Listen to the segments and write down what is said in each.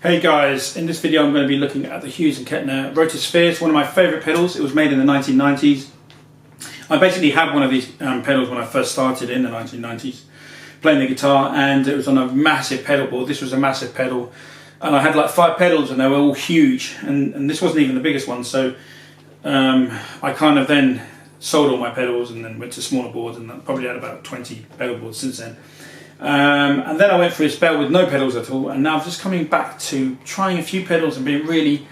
Hey guys, in this video I'm going to be looking at the Hughes and Kettner Rotosphere. It's one of my favourite pedals. It was made in the 1990s. I basically had one of these pedals when I first started in the 1990s playing the guitar, and it was on a massive pedal board. This was a massive pedal, and I had like 5 pedals and they were all huge, and this wasn't even the biggest one, so I kind of then sold all my pedals and then went to smaller boards, and I probably had about 20 pedal boards since then. And then I went through a spell with no pedals at all, and now I'm just coming back to trying a few pedals and being really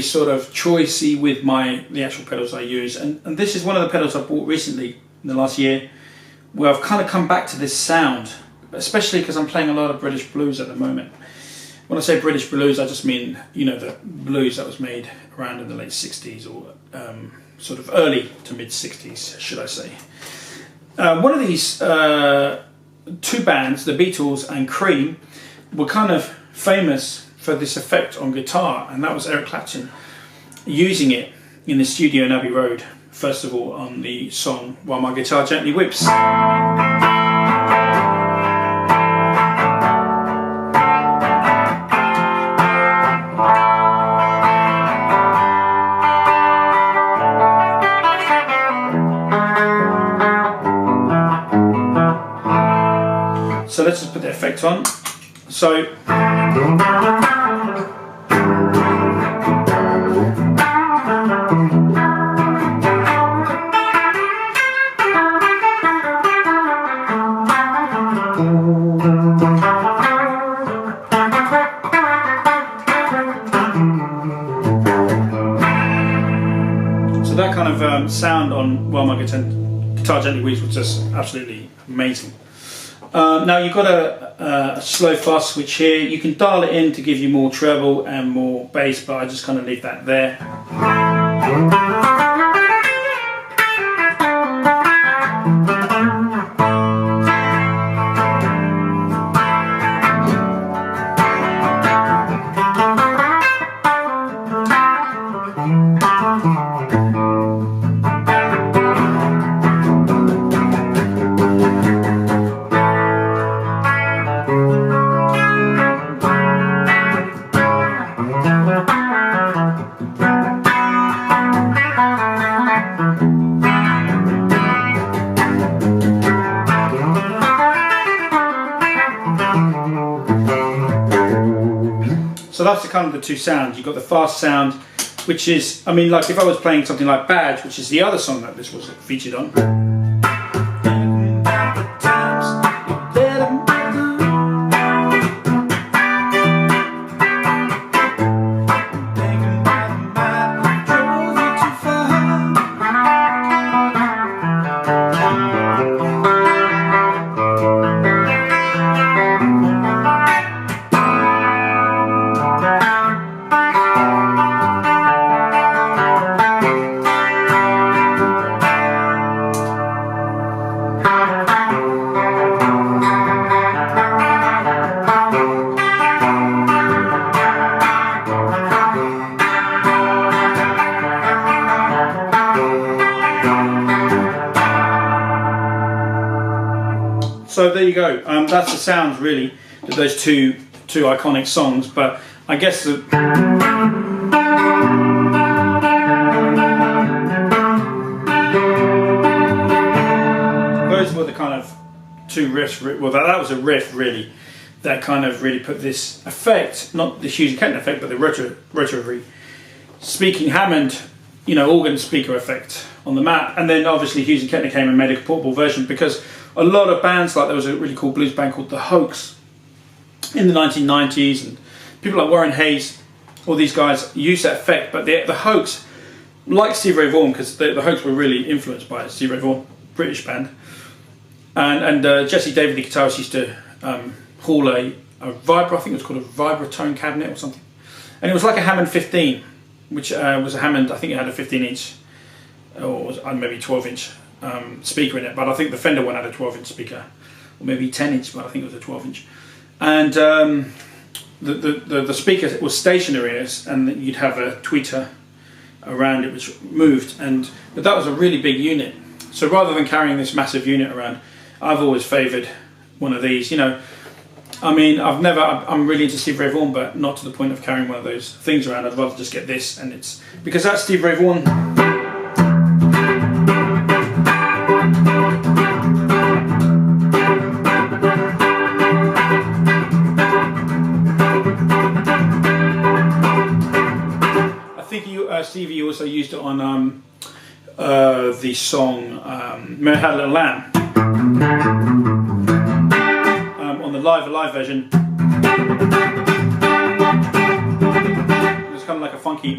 sort of choicey with the actual pedals I use. And this is one of the pedals I bought recently in the last year, where I've kind of come back to this sound, especially because I'm playing a lot of British blues at the moment. When I say British blues, I just mean, you know, the blues that was made around in the late 60s or sort of early to mid 60s, should I say. One of these two bands, the Beatles and Cream, were kind of famous for this effect on guitar, and that was Eric Clapton using it in the studio in Abbey Road, first of all on the song While My Guitar Gently Weeps. So let's just put the effect on. So that kind of sound on While My Guitar Gently Weeps was just absolutely amazing. Now you've got a slow fast switch here. You can dial it in to give you more treble and more bass, but I just kind of leave that there. So that's the kind of the two sounds. You've got the fast sound, which is, I mean, like if I was playing something like Badge, which is the other song that this was featured on. So there you go. That's the sounds really of those two iconic songs. But I guess those were the kind of two riffs. Well, that was a riff really that kind of really put this effect, not the Hughes and Kettner effect, but the rotary speaking Hammond, you know, organ speaker effect on the map. And then obviously Hughes and Kettner came and made a portable version, because a lot of bands, like there was a really cool blues band called the Hoax in the 1990s, and people like Warren Hayes, all these guys used that effect. But the Hoax, like Stevie Ray Vaughan, because the Hoax were really influenced by Stevie Ray Vaughan, British band, and Jesse David, the guitarist, used to haul a vibra, I think it was called a vibratone cabinet or something, and it was like a Hammond 15, which was a Hammond, I think it had a 15-inch or maybe 12-inch speaker in it, but I think the Fender one had a 12-inch speaker, or maybe 10-inch, but I think it was a 12-inch. And the speaker was stationary, and you'd have a tweeter around it which moved, but that was a really big unit. So rather than carrying this massive unit around, I've always favoured one of these. You know, I mean, I'm really into Stevie Ray Vaughan, but not to the point of carrying one of those things around. I'd rather just get this, and it's because that's Stevie Ray Vaughan. I think Stevie also used it on the song Mary Had a Little Lamb. On the live version, it's kind of like a funky.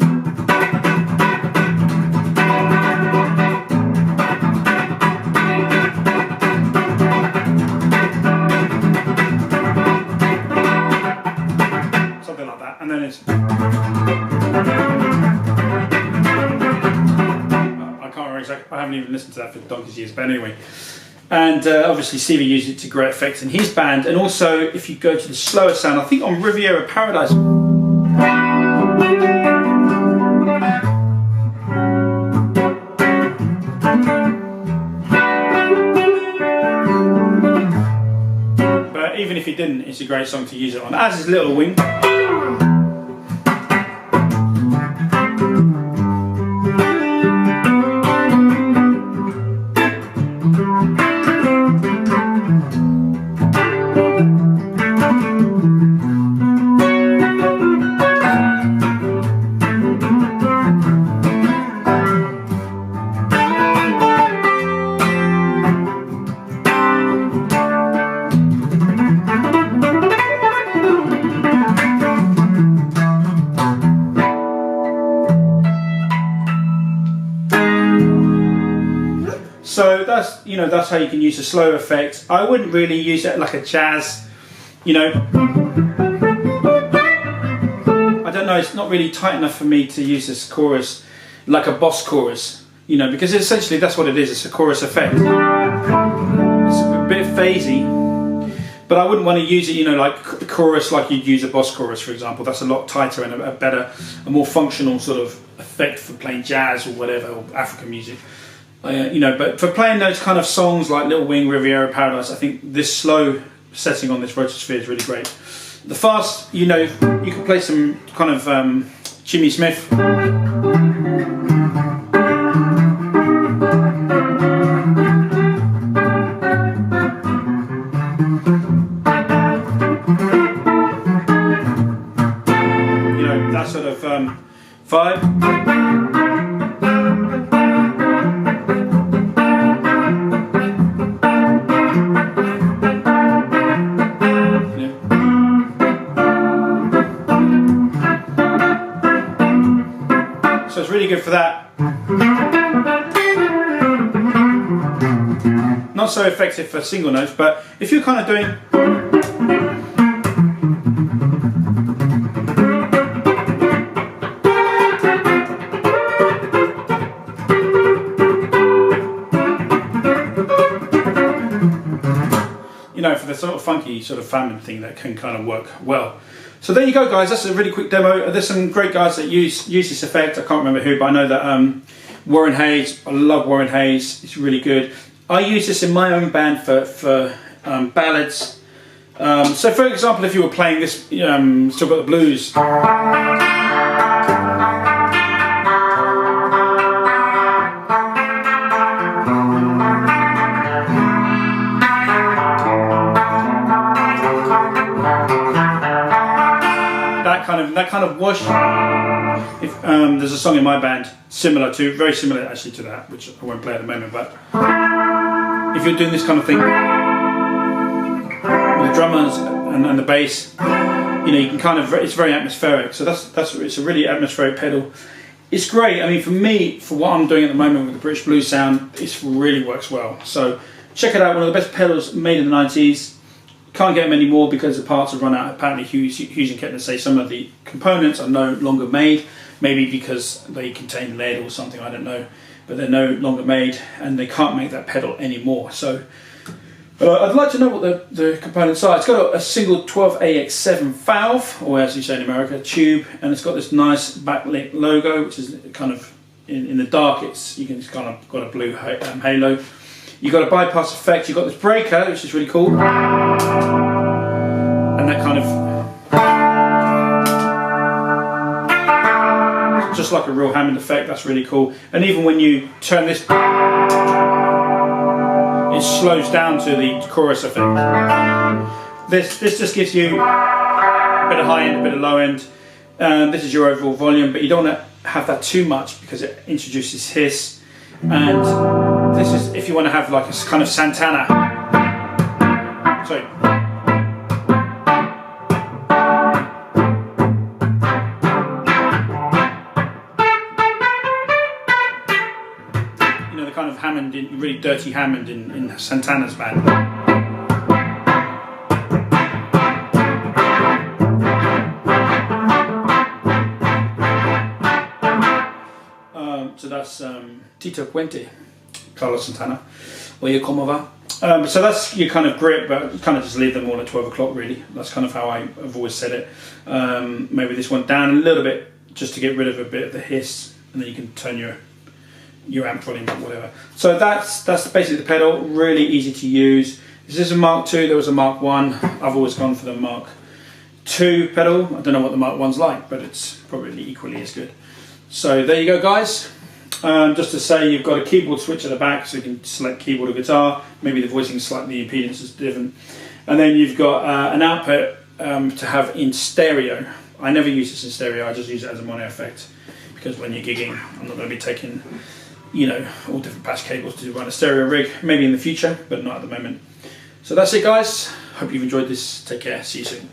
Something like that, and then it's. I can't remember exactly. I haven't even listened to that for donkey's years, but anyway. And obviously Stevie used it to great effect in his band, and also if you go to the slower sound, I think on Riviera Paradise. But even if you didn't, it's a great song to use it on, as is Little Wing. So that's how you can use a slow effect. I wouldn't really use it like a jazz, I don't know, it's not really tight enough for me to use this chorus like a boss chorus, because essentially that's what it is, it's a chorus effect. It's a bit phasey, but I wouldn't want to use it, like a chorus like you'd use a boss chorus, for example. That's a lot tighter and a better, a more functional sort of effect for playing jazz or whatever, or African music. But for playing those kind of songs like Little Wing, Riviera Paradise, I think this slow setting on this Rotosphere is really great. The fast, you can play some kind of Jimmy Smith. That sort of vibe. So it's really good for that. Not so effective for single notes, but if you're kind of doing. For the sort of funky sort of famine thing, that can kind of work well. So there you go, guys. That's a really quick demo. There's some great guys that use this effect. I can't remember who, but I know that Warren Hayes. I love Warren Hayes. It's really good. I use this in my own band for ballads. So for example, if you were playing this, Still Got the Blues. That kind of wash. If there's a song in my band very similar actually to that, which I won't play at the moment, but if you're doing this kind of thing with the drummers and the bass, you can kind of, it's very atmospheric. So it's a really atmospheric pedal. It's great. I mean, for me, for what I'm doing at the moment with the British blues sound, it really works well. So check it out. One of the best pedals made in the 90s. Can't get them anymore because the parts have run out. Apparently Hughes and Kettner say some of the components are no longer made, maybe because they contain lead or something, I don't know, but they're no longer made and they can't make that pedal anymore. So I'd like to know what the components are. It's got a single 12AX7 valve, or as you say in America, tube, and it's got this nice backlit logo, which is kind of in the dark. It's kind of got a blue halo. You've got a bypass effect, you've got this breaker, which is really cool. And just like a real Hammond effect. That's really cool. And even when you turn this, it slows down to the chorus effect. This just gives you a bit of high end, a bit of low end. This is your overall volume, but you don't want to have that too much because it introduces hiss. And this is if you want to have like a kind of Santana. Sorry. You know, the kind of Hammond, really dirty Hammond in Santana's band. So that's Tito Puente, Carlos Santana, Oye Como Va. So that's your kind of grip, but kind of just leave them all at 12 o'clock really. That's kind of how I've always said it. Maybe this one down a little bit just to get rid of a bit of the hiss, and then you can turn your amp volume up, whatever. So that's basically the pedal, really easy to use. This is a Mark II, there was a Mark I. I've always gone for the Mark II pedal. I don't know what the Mark I's like, but it's probably equally as good. So there you go, guys. Just to say, you've got a keyboard switch at the back, so you can select keyboard or guitar. Maybe the voicing slightly, the impedance is different. And then you've got an output to have in stereo. I never use this in stereo, I just use it as a mono effect, because when you're gigging, I'm not going to be taking, you know, all different patch cables to run a stereo rig. Maybe in the future, but not at the moment. So that's it, guys. Hope you've enjoyed this. Take care. See you soon.